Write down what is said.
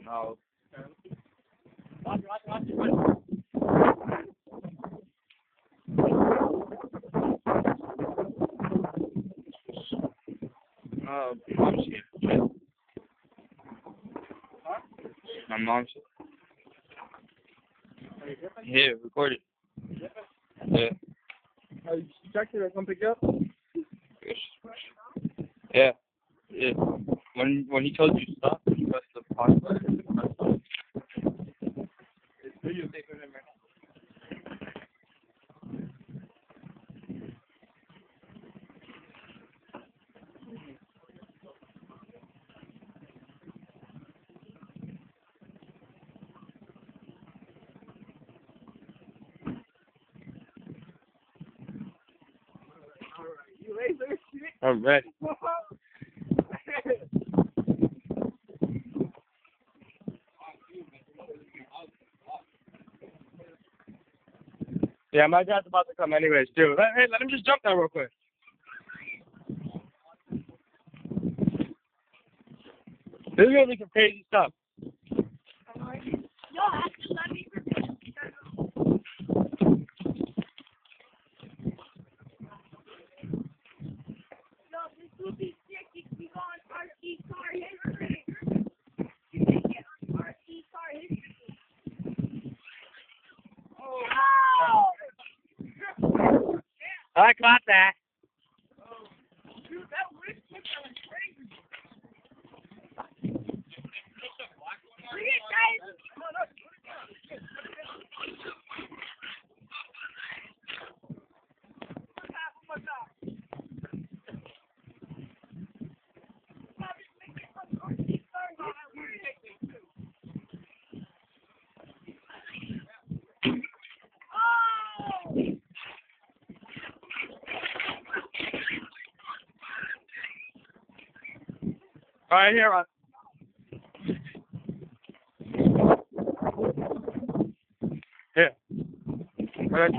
No. Mom's here. Huh? My mom's here. Record it. Yeah. You checked it or come pick it up? Yeah. Yeah. When he told you to stop, you pressed the pause button. It's video taping him right now. You laser? I'm ready. Yeah, my dad's about to come anyways, too. Hey, let him just jump there real quick. This is gonna be some crazy stuff. No, actually, let me No, this would be sick if we go on RC car history. You can get on RC car history. Oh! I caught that. Dude, that wrist was crazy. Look at guys. All right, here, Ron. Here. All right.